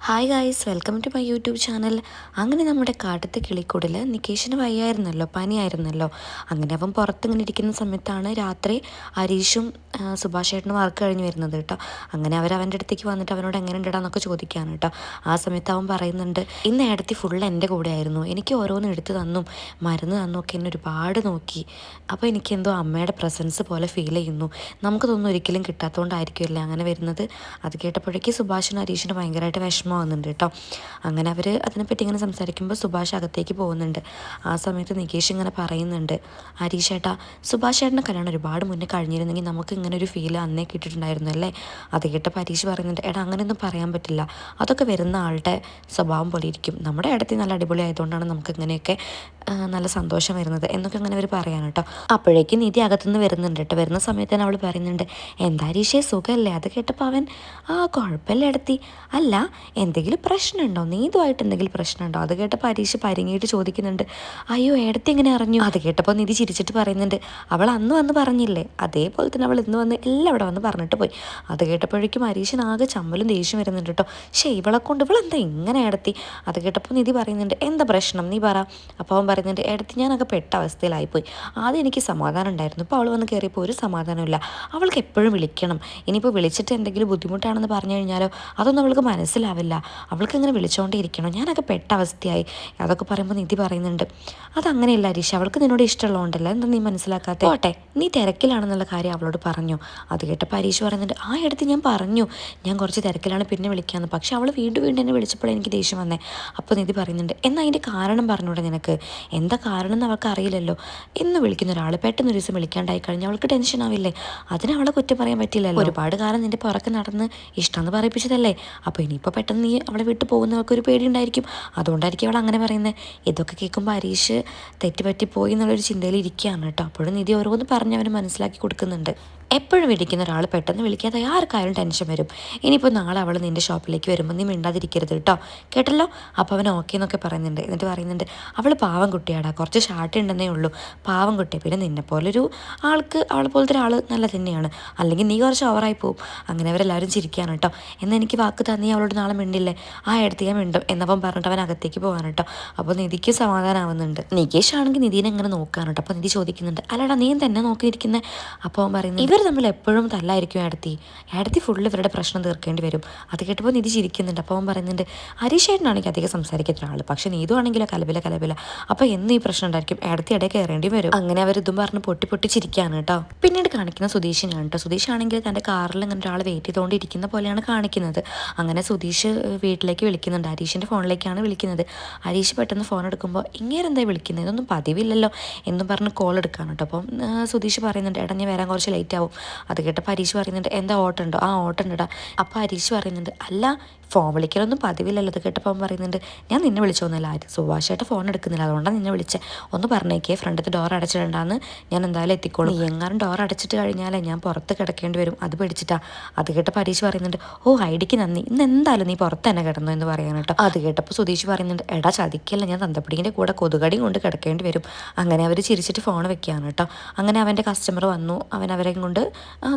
Hi guys, welcome to my YouTube channel. അങ്ങനെ നമ്മുടെ കാട്ടത്തെ കിളിക്കൂടിൽ നികേഷിന് വയ്യായിരുന്നല്ലോ, പനിയായിരുന്നല്ലോ. അങ്ങനെ അവൻ പുറത്തിങ്ങനെ ഇരിക്കുന്ന സമയത്താണ് രാത്രി ഹരീഷും സുഭാഷ് ചേട്ടനും വർക്ക് കഴിഞ്ഞ് വരുന്നത് കേട്ടോ. അങ്ങനെ അവൻ്റെ അടുത്തേക്ക് വന്നിട്ട് അവനോട് എങ്ങനെ ഉണ്ടടാന്നൊക്കെ ചോദിക്കുകയാണ് കേട്ടോ. ആ സമയത്ത് അവൻ പറയുന്നുണ്ട്, ഇന്ന് ഏടത്തി ഫുൾ എൻ്റെ കൂടെ ആയിരുന്നു, എനിക്ക് ഓരോന്ന് എടുത്ത് തന്നും മരുന്ന് തന്നും ഒക്കെ എന്നെ ഒരുപാട് നോക്കി. അപ്പോൾ എനിക്കെന്തോ അമ്മയുടെ പ്രസൻസ് പോലെ ഫീൽ ചെയ്യുന്നു. നമുക്കതൊന്നും ഒരിക്കലും കിട്ടാത്തതുകൊണ്ടായിരിക്കുമല്ലേ അങ്ങനെ വരുന്നത്. അത് കേട്ടപ്പോഴേക്ക് സുഭാഷിനും ഹരീഷിനും ഭയങ്കരമായിട്ട് വിഷമം വന്നിട്ടുണ്ട് കേട്ടോ. അങ്ങനെ അവർ അതിനെപ്പറ്റി ഇങ്ങനെ സംസാരിക്കുമ്പോൾ സുഭാഷ് അകത്തേക്ക് പോകുന്നുണ്ട്. ആ സമയത്ത് നികേഷ് ഇങ്ങനെ പറയുന്നുണ്ട്, ഹരീഷ് ഏട്ടാ, സുഭാഷ് ചേട്ടൻ്റെ കല്യാണം ഒരുപാട് മുന്നേ കഴിഞ്ഞിരുന്നെങ്കിൽ നമുക്ക് ഇങ്ങനെ ഒരു ഫീൽ അന്നേ കിട്ടിയിട്ടുണ്ടായിരുന്നു അല്ലേ. അത് കേട്ടപ്പോൾ ഹരീഷ് പറയുന്നുണ്ട്, എടാ അങ്ങനെയൊന്നും പറയാൻ പറ്റില്ല, അതൊക്കെ വരുന്ന ആളുടെ സ്വഭാവം പോലെ ഇരിക്കും. നമ്മുടെ ഇടത്തിൽ നല്ല അടിപൊളി ആയതുകൊണ്ടാണ് നമുക്ക് ഇങ്ങനെയൊക്കെ നല്ല സന്തോഷം വരുന്നത് എന്നൊക്കെ അങ്ങനെ അവർ പറയാൻ കേട്ടോ. അപ്പോഴേക്കും നിധി അകത്തുനിന്ന് വരുന്നുണ്ട് കേട്ടോ. വരുന്ന സമയത്ത് തന്നെ അവൾ പറയുന്നുണ്ട്, എന്താ ഹരീഷേ സുഖമല്ലേ. അത് കേട്ടപ്പോൾ അവൻ കുഴപ്പമില്ല എടുത്തി, അല്ല എന്തെങ്കിലും പ്രശ്നമുണ്ടോ, നീതുമായിട്ട് എന്തെങ്കിലും പ്രശ്നമുണ്ടോ. അത് കേട്ടപ്പോൾ ഹരീഷ് പരിങ്ങിയിട്ട് ചോദിക്കുന്നുണ്ട്, അയ്യോ ഏടത്തി എങ്ങനെ അറിഞ്ഞു. അത് കേട്ടപ്പോൾ നിധി ചിരിച്ചിട്ട് പറയുന്നുണ്ട്, അവൾ അന്ന് വന്ന് പറഞ്ഞില്ലേ, അതേപോലെ തന്നെ അവൾ ഇന്ന് വന്ന് എല്ലാം അവിടെ വന്ന് പറഞ്ഞിട്ട് പോയി. അത് കേട്ടപ്പോഴേക്കും ഹരീഷിന് ആകെ ചമ്മലും ദേഷ്യം വരുന്നുണ്ട് കേട്ടോ. ഇവളെ കൊണ്ട് ഇവളെന്താ ഇങ്ങനെ ഏടത്തി. അത് കേട്ടപ്പോൾ നിധി പറയുന്നുണ്ട്, എന്താ പ്രശ്നം നീ പറ. അപ്പോൾ അവൻ പറയുന്നുണ്ട്, ഏടത്തി ഞാനൊക്കെ പെട്ട അവസ്ഥയിലായിപ്പോയി. ആദ്യം എനിക്ക് സമാധാനം ഉണ്ടായിരുന്നു, ഇപ്പോൾ അവൾ വന്ന് കയറിയപ്പോൾ ഒരു സമാധാനമില്ല. അവൾക്ക് എപ്പോഴും വിളിക്കണം, ഇനിയിപ്പോൾ വിളിച്ചിട്ട് എന്തെങ്കിലും ബുദ്ധിമുട്ടാണെന്ന് പറഞ്ഞു കഴിഞ്ഞാലോ അതൊന്നും അവൾക്ക് മനസ്സിലാവില്ല. അവൾക്ക് ഇങ്ങനെ വിളിച്ചുകൊണ്ടേ ഇരിക്കണം, ഞാനൊക്കെ പെട്ട അവസ്ഥയായി. അതൊക്കെ പറയുമ്പോൾ നിധി പറയുന്നുണ്ട്, അതങ്ങനെയല്ല ഹരീഷ്, അവൾക്ക് നിന്നോട് ഇഷ്ടമുള്ളതുകൊണ്ടല്ല, എന്താ നീ മനസ്സിലാക്കാത്ത. പോട്ടെ, നീ തിരക്കിലാണെന്നുള്ള കാര്യം അവളോട് പറഞ്ഞു. അത് കേട്ടപ്പോൾ ഹരീഷ് പറയുന്നുണ്ട്, ആ എടുത്ത് ഞാൻ പറഞ്ഞു ഞാൻ കുറച്ച് തിരക്കിലാണ്, പിന്നെ വിളിക്കാമെന്ന്. പക്ഷെ അവൾ വീണ്ടും വീണ്ടും എന്നെ വിളിച്ചപ്പോൾ എനിക്ക് ദേഷ്യം വന്നേ. അപ്പോൾ നിധി പറയുന്നുണ്ട്, എന്നാൽ അതിൻ്റെ കാരണം പറഞ്ഞൂടെ നിനക്ക്, എന്താ കാരണം എന്ന് അവൾക്ക് അറിയില്ലല്ലോ. എന്ന് വിളിക്കുന്ന ഒരാൾ പെട്ടെന്ന് ഒരു ദിവസം വിളിക്കാണ്ടായി കഴിഞ്ഞാൽ അവൾക്ക് ടെൻഷൻ ആവില്ലേ. അതിന് അവളെ കുറ്റം പറയാൻ പറ്റില്ലല്ലോ. ഒരുപാട് കാലം നിന്റെ പുറക്കെ നടന്ന് ഇഷ്ടമെന്ന് പറയിപ്പിച്ചതല്ലേ. അപ്പോൾ ഇനിയിപ്പോൾ പെട്ടെന്ന് നീ അവളെ വിട്ട് പോകുന്നവർക്കൊരു പേടി ഉണ്ടായിരിക്കും, അതുകൊണ്ടായിരിക്കും അവൾ അങ്ങനെ പറയുന്നത്. ഇതൊക്കെ കേൾക്കുമ്പോൾ ഹരീഷ് തെറ്റുപറ്റിപ്പോയി എന്നുള്ളൊരു ചിന്തയിൽ ഇരിക്കുകയാണ് കേട്ടോ. അപ്പോഴും നിധി ഓരോന്ന് പറഞ്ഞ് അവന് മനസ്സിലാക്കി കൊടുക്കുന്നുണ്ട്. എപ്പോഴും വിളിക്കുന്ന ഒരാൾ പെട്ടെന്ന് വിളിക്കാതെ ആർക്കായാലും ടെൻഷൻ വരും. ഇനിയിപ്പോൾ നാളെ അവൾ നിൻ്റെ ഷോപ്പിലേക്ക് വരുമ്പോൾ നീ മിണ്ടാതിരിക്കരുത് കേട്ടോ, കേട്ടല്ലോ. അപ്പോൾ അവൻ ഓക്കെ എന്നൊക്കെ പറയുന്നുണ്ട്. എന്നിട്ട് പറയുന്നുണ്ട്, അവൾ പാവം കുട്ടിയാടാ, കുറച്ച് ഷാർട്ട് ഉണ്ടെന്നേ ഉള്ളൂ, പാവം കുട്ടി. പിന്നെ നിന്നെപ്പോലൊരു ആൾക്ക് അവളെ പോലത്തെ ഒരാൾ നല്ല തന്നെയാണ്, അല്ലെങ്കിൽ നീ കുറച്ച് ഓവറായി പോവും. അങ്ങനെ അവരെല്ലാവരും ചിരിക്കുകയാണ് കേട്ടോ. എന്നാൽ എനിക്ക് വാക്ക് തന്നീ അവളോട് നാളെ മിണ്ടില്ലേ, ആ എടുത്ത് ഞാൻ മിണ്ടും എന്നപ്പം പറഞ്ഞിട്ട് അവൻ അകത്തേക്ക് പോകാൻ കേട്ടോ. അപ്പോൾ നിധിക്ക് സമാധാനമാവുന്നുണ്ട്. നികേഷ് ആണെങ്കിൽ നിധീനെ ഇങ്ങനെ നോക്കുകയാണ് കേട്ടോ. അപ്പോൾ നിധി ചോദിക്കുന്നുണ്ട്, അല്ലടാ നീ തന്നെ നോക്കിയിരിക്കുന്നത്. അപ്പോൾ അവൻ പറയുന്നത്, ഇവർ തമ്മിൽ എപ്പോഴും തല്ലായിരിക്കും ഏടത്തി ഫുള്ള് ഇവരുടെ പ്രശ്നം തീർക്കേണ്ടി വരും. അത് കേട്ടപ്പോൾ നിധി ചിരിക്കുന്നുണ്ട്. അപ്പോൾ അവൻ പറയുന്നുണ്ട്, ഹരീഷേട്ടനാണെങ്കിൽ അധികം സംസാരിക്കുന്ന ഒരാൾ, പക്ഷേ നീതു ആണെങ്കിലോ കലബില. അപ്പോൾ എന്നും ഈ പ്രശ്നം ഉണ്ടായിരിക്കും, ഏടത്തി ഇടയിൽ കയറേണ്ടി വരും. അങ്ങനെ അവരിതും പറഞ്ഞ് പൊട്ടി ചിരിക്കുകയാണ് കേട്ടോ. പിന്നീട് കാണിക്കുന്ന സുധീഷിനാണ് കേട്ടോ. സുധീഷ് ആണെങ്കിൽ തൻ്റെ കാറിൽ ഇങ്ങനെ ഒരാൾ വെയിറ്റ് ചെയ്തുകൊണ്ടിരിക്കുന്ന പോലെയാണ് കാണിക്കുന്നത്. അങ്ങനെ സുധീഷ് വീട്ടിലേക്ക് വിളിക്കുന്നുണ്ട്, ഹരീഷിൻ്റെ ഫോണിലേക്കാണ് വിളിക്കുന്നത്. ഹരീഷ് പെട്ടെന്ന് ഫോൺ എടുക്കുമ്പോൾ ഇങ്ങേരെന്തായി വിളിക്കുന്നത്, ഇതൊന്നും പതിവില്ലല്ലോ എന്നും പറഞ്ഞ് കോൾ എടുക്കുകയാണ് കേട്ടോ. അപ്പം സുധീഷ് പറയുന്നുണ്ട്, എടാ ഞാൻ വരാൻ കുറച്ച് ലേറ്റ് ആവും. അത് കേട്ടപ്പോൾ ഹരീഷ് പറയുന്നുണ്ട്, എന്താ ഓട്ടം ഉണ്ടോ. ആ ഓട്ടം ഉണ്ടടാ. അപ്പോൾ ഹരീഷ് പറയുന്നുണ്ട്, അല്ല ഫോൺ വിളിക്കലൊന്നും പതിവില്ലല്ലോ. അത് കേട്ടപ്പോൾ അവൻ പറയുന്നുണ്ട്, ഞാൻ നിന്നെ വിളിച്ചോന്നല്ല, സുഭാഷായിട്ട് ഫോൺ എടുക്കുന്നില്ല, അതുകൊണ്ടാണ് നിന്നെ വിളിച്ചത്. ഒന്ന് പറഞ്ഞേക്കേ, ഫ്രണ്ടത്തെ ഡോർ അടച്ചിടണ്ടാന്ന്, ഞാൻ എന്തായാലും എത്തിക്കോളും. നീ എങ്ങാനും ഡോർ അടച്ചിട്ട് കഴിഞ്ഞാലേ ഞാൻ പുറത്ത് കിടക്കേണ്ടി വരും, അത് പേടിച്ചിട്ടാ. അത് കേട്ടപ്പോൾ ഹരീഷ് പറയുന്നുണ്ട്, ഓ ഐഡിക്ക് നന്ദി, ഇന്ന് എന്തായാലും നീ പുറത്ത് തന്നെ കിടന്നു എന്ന് പറയാൻ കേട്ടോ. അത് കേട്ടപ്പോൾ സുധീഷ് പറയുന്നുണ്ട്, എടാ ചതിക്കല്ല, ഞാൻ തന്തപ്പിടിൻ്റെ കൂടെ കൊതുകടിയും കൊണ്ട് കിടക്കേണ്ടി വരും. അങ്ങനെ അവർ ചിരിച്ചിട്ട് ഫോൺ വെക്കുകയാണ് കേട്ടോ. അങ്ങനെ അവൻ്റെ കസ്റ്റമർ വന്നു, അവരെയും കൊണ്ട്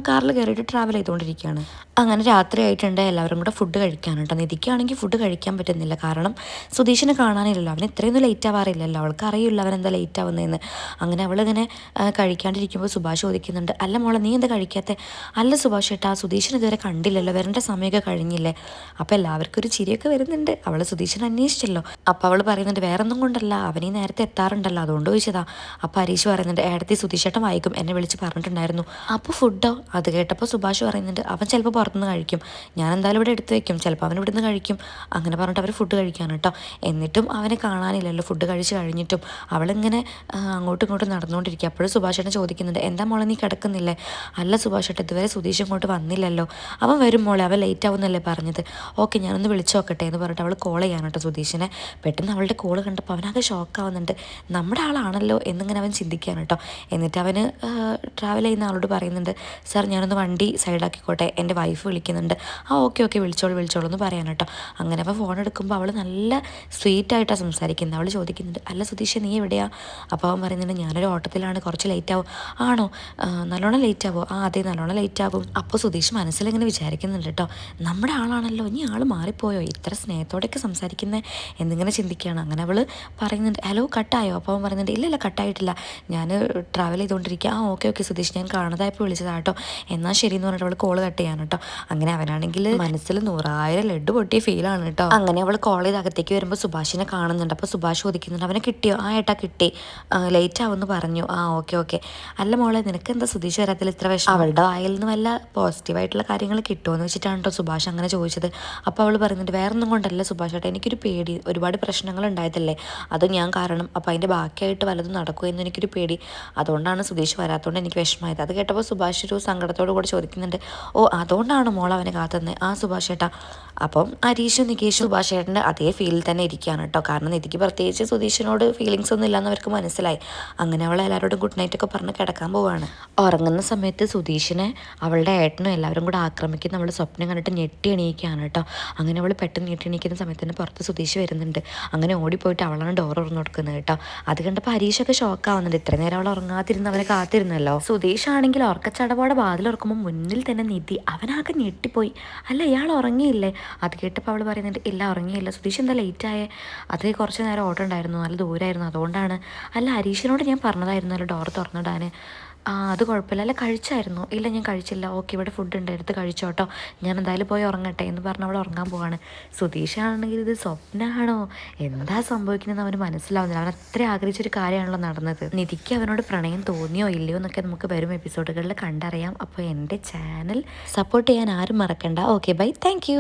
കാറിൽ കയറിയിട്ട് ട്രാവൽ ചെയ്തുകൊണ്ടിരിക്കുകയാണ്. അങ്ങനെ രാത്രി ആയിട്ടുണ്ട്, എല്ലാവരും കൂടെ ഫുഡ് കഴിക്കാണ് കേട്ടോ. നിധിക്കാണെങ്കിൽ ഫുഡ് കഴിക്കാൻ പറ്റുന്നില്ല, കാരണം സുധീഷിനെ കാണാനില്ലല്ലോ. അവൻ ഇത്രയൊന്നും ലേറ്റ് ആവാറില്ലല്ലോ, അവൾക്ക് അറിയില്ല അവൻ എന്താ ലേറ്റ് ആവുന്നതെന്ന്. അങ്ങനെ അവളിങ്ങനെ കഴിക്കാണ്ടിരിക്കുമ്പോൾ സുഭാഷ് ചോദിക്കുന്നുണ്ട്, അല്ല മോളെ നീ എന്താ കഴിക്കാത്ത. അല്ല സുഭാഷ് ഏട്ടാ, സുധീഷിനെ ഇതുവരെ കണ്ടില്ലല്ലോ, വരേണ്ട സമയമൊക്കെ കഴിഞ്ഞില്ലേ. അപ്പോൾ എല്ലാവർക്കും ഒരു ചിരിയൊക്കെ വരുന്നുണ്ട്. അവൾ സുധീഷിനെ അന്വേഷിച്ചല്ലോ. അപ്പോൾ അവൾ പറയുന്നുണ്ട്, വേറൊന്നും കൊണ്ടല്ല, അവനീ നേരത്തെ എത്താറുണ്ടല്ലോ, അതുകൊണ്ട് ചോദിച്ചതാ. അപ്പോൾ ഹരീഷ് പറയുന്നുണ്ട്, ഏടത്തി സുധീഷേട്ടൻ വൈകും, എന്നെ വിളിച്ച് പറഞ്ഞിട്ടുണ്ടായിരുന്നു. അപ്പോൾ ഫുഡോ. അത് കേട്ടപ്പോൾ സുഭാഷ് പറയുന്നുണ്ട്, അവൻ ചിലപ്പോൾ പുറത്തുനിന്ന് കഴിക്കും, ഞാൻ എന്തായാലും ഇവിടെ എടുത്ത് വെക്കും, ചിലപ്പോൾ അവൻ ഇവിടുന്ന് കഴിക്കും. അങ്ങനെ പറഞ്ഞിട്ട് അവർ ഫുഡ് കഴിക്കാൻ കേട്ടോ. എന്നിട്ടും അവനെ കാണാനില്ലല്ലോ. ഫുഡ് കഴിച്ച് കഴിഞ്ഞിട്ടും അവളിങ്ങനെ അങ്ങോട്ടും ഇങ്ങോട്ടും നടന്നുകൊണ്ടിരിക്കുക. അപ്പോഴും സുഭാഷേട്ടൻ ചോദിക്കുന്നുണ്ട്, എന്താ മോളെ നീ കിടക്കുന്നില്ലേ. അല്ല സുഭാഷേട്ടൻ, ഇതുവരെ സുധീഷ് ഇങ്ങോട്ട് വന്നില്ലല്ലോ. അവൻ വരും മോളെ, അവൻ ലേറ്റ് ആവുന്നല്ലേ പറഞ്ഞത്. ഓക്കെ ഞാനൊന്ന് വിളിച്ചു നോക്കട്ടെ എന്ന് പറഞ്ഞിട്ട് അവൾ കോൾ ചെയ്യാൻ കേട്ടോ സുധീഷിനെ. പെട്ടെന്ന് അവളുടെ കോൾ കണ്ടപ്പോൾ അവനാകെ ഷോക്കാവുന്നുണ്ട്. നമ്മുടെ ആളാണല്ലോ എന്നിങ്ങനെ അവൻ ചിന്തിക്കാൻ കേട്ടോ. എന്നിട്ട് അവന് ട്രാവൽ ചെയ്യുന്ന ആളോട് പറയുന്നുണ്ട്, സാർ ഞാനൊന്ന് വണ്ടി സൈഡാക്കിക്കോട്ടെ, എൻ്റെ വൈഫ് വിളിക്കുന്നുണ്ട്. ആ ഓക്കെ വിളിച്ചോളൂ എന്ന് പറയാൻ കേട്ടോ. അങ്ങനെ അവൻ ഫോൺ എടുക്കുമ്പോൾ അവൾ നല്ല സ്വീറ്റായിട്ടാണ് സംസാരിക്കുന്നത്. അവൾ ചോദിക്കുന്നുണ്ട്, അല്ല സുധീഷ് നീ എവിടെയാ. അപ്പോൾ അവൻ പറയുന്നുണ്ട്, ഞാനൊരു ഓട്ടത്തിലാണ്, കുറച്ച് ലേറ്റ് ആവും. ആണോ, നല്ലോണം ലേറ്റ് ആവോ. ആ അതെ നല്ലോണം ലേറ്റ് ആകും. അപ്പോൾ സുധീഷ് മനസ്സിലിങ്ങനെ വിചാരിക്കുന്നുണ്ട് കേട്ടോ, നമ്മുടെ ആളാണല്ലോ, ഇനി ആൾ മാറിപ്പോയോ, ഇത്ര സ്നേഹത്തോടെയൊക്കെ സംസാരിക്കുന്നത് എന്നിങ്ങനെ ചിന്തിക്കുകയാണ്. അങ്ങനെ അവൾ പറയുന്നുണ്ട് ഹലോ കട്ടായോ? അപ്പോൾ അവൻ പറയുന്നുണ്ട് ഇല്ല കട്ടായിട്ടില്ല, ഞാൻ ട്രാവൽ ചെയ്തുകൊണ്ടിരിക്കുക. ഓക്കെ സുധീഷ്, ഞാൻ കാണാതായപ്പോൾ വിളിച്ചതാട്ടോ, എന്നാൽ ശരി എന്ന് പറഞ്ഞിട്ട് അവൾ കോൾ കട്ട് ചെയ്യാൻ കേട്ടോ. അങ്ങനെ അവനാണെങ്കിൽ മനസ്സിൽ 100,000 ലഡ്ഡു പൊട്ടിയ ഫീലാണ് കേട്ടോ. അങ്ങനെ അവൾ കോൾ ചെയ്ത് അകത്തേക്ക് വരുമ്പോൾ സുഭാഷിനെ കാണുന്നുണ്ട്. അപ്പോൾ സുഭാഷ് ചോദിക്കുന്നുണ്ട് അവനെ കിട്ടിയോ? ഏട്ടാ കിട്ടി, ലേറ്റ് ആവുമെന്ന് പറഞ്ഞു. ഓക്കെ. അല്ല മോളെ, നിനക്ക് എന്താ സുധീഷ് വരാത്തിൽ ഇത്ര വിഷമം? അവളുടെ വായിൽ നിന്ന് വല്ല പോസിറ്റീവായിട്ടുള്ള കാര്യങ്ങൾ കിട്ടുമെന്ന് വെച്ചിട്ടാണ് കേട്ടോ സുഭാഷ് അങ്ങനെ ചോദിച്ചത്. അപ്പോൾ അവൾ പറയുന്നുണ്ട് വേറൊന്നും കൊണ്ടല്ല സുഭാഷ് ഏട്ടാ, എനിക്കൊരു പേടി, ഒരുപാട് പ്രശ്നങ്ങൾ ഉണ്ടായതല്ലേ, അത് ഞാൻ കാരണം, അപ്പോൾ അതിൻ്റെ ബാക്കിയായിട്ട് വല്ലതും നടക്കുമെന്ന് എനിക്കൊരു പേടി, അതുകൊണ്ടാണ് സുധീഷ് വരാത്തതുകൊണ്ട് എനിക്ക് വിഷമമായത്. അത് കേട്ടപ്പോൾ സുഭാഷ് ഒരു സങ്കടത്തോടു കൂടെ ചോദിക്കുന്നുണ്ട് അതുകൊണ്ടാണ് മോൾ അവനെ കാത്തുന്നത്? സുഭാഷ് ഏട്ടാ. അപ്പം അരീഷും നികേഷും സുഭാഷ് ഏട്ടൻ്റെ അതേ ഫീലിൽ തന്നെ ഇരിക്കുകയാണ് കേട്ടോ. കാരണം നിധിക്ക് പ്രത്യേകിച്ച് സുധീഷിനോട് ഫീലിങ്സ് ഒന്നും ഇല്ലയെന്ന് അവർക്ക് മനസ്സിലായി. അങ്ങനെ അവൾ എല്ലാവരോടും ഗുഡ് നൈറ്റ് ഒക്കെ പറഞ്ഞ് കിടക്കാൻ പോവാണ്. ഉറങ്ങുന്ന സമയത്ത് സുധീഷിനെ അവളുടെ ഏട്ടനും എല്ലാവരും കൂടെ ആക്രമിക്കുന്ന അവൾ സ്വപ്നം കണ്ടിട്ട് ഞെട്ടി എണീക്കുകയാണ് കേട്ടോ. അങ്ങനെ അവൾ പെട്ടെന്ന് ഞെട്ടി എണീക്കുന്ന സമയത്ത് തന്നെ പുറത്ത് സുധീഷ് വരുന്നുണ്ട്. അങ്ങനെ ഓടിപ്പോയിട്ട് അവളാണ് ഡോർ തുറന്നു കൊടുക്കുന്നത് കേട്ടോ. അത് കണ്ടപ്പോൾ ഹരീഷൊക്കെ ഷോക്കാവുന്നുണ്ട്. ഇത്ര നേരം അവൾ ഉറങ്ങാതിരുന്ന് അവനെ കാത്തിരുന്നല്ലോ. സുധീഷ് ആണെങ്കിൽ ഉറക്കച്ചടപോടെ വാതിൽ ഉറക്കുമ്പോൾ മുന്നിൽ തന്നെ നിധി. അവനാകെ ഞെട്ടിപ്പോയി. അല്ല ഇയാൾ ഉറങ്ങിയില്ലേ? അത് കേട്ടപ്പോൾ അവൾ പറയുന്നുണ്ട് ഇല്ല ഉറങ്ങിയില്ല. സുധീഷ് എന്താ ലേറ്റായേ? അത് കുറച്ച് നേരം ഓട്ടം ഉണ്ടായിരുന്നു, നല്ല ദൂരമായിരുന്നു, അതുകൊണ്ടാണ്. അല്ല ഹരീഷിനോട് ഞാൻ പറഞ്ഞതായിരുന്നല്ലോ ഡോർ തുറന്നിടാൻ. അത് കുഴപ്പമില്ല. അല്ല കഴിച്ചായിരുന്നു? ഇല്ല ഞാൻ കഴിച്ചില്ല. ഓക്കെ ഇവിടെ ഫുഡ് ഉണ്ട്, എടുത്ത് കഴിച്ചോട്ടോ, ഞാൻ എന്തായാലും പോയി ഉറങ്ങട്ടെ എന്ന് പറഞ്ഞ് അവൾ ഉറങ്ങാൻ പോവാണ്. സുധീഷാണെങ്കിൽ ഇത് സ്വപ്നമാണോ, എന്താ സംഭവിക്കുന്നതെന്ന് അവന് മനസ്സിലാവുന്നില്ല. അവൻ അത്ര ആഗ്രഹിച്ചൊരു കാര്യമാണല്ലോ നടന്നത്. നിധിക്ക് അവനോട് പ്രണയം തോന്നിയോ ഇല്ലയോ എന്നൊക്കെ നമുക്ക് വരും എപ്പിസോഡുകളിൽ കണ്ടറിയാം. അപ്പോൾ എൻ്റെ ചാനൽ സപ്പോർട്ട് ചെയ്യാൻ ആരും മറക്കണ്ട. Okay bye, thank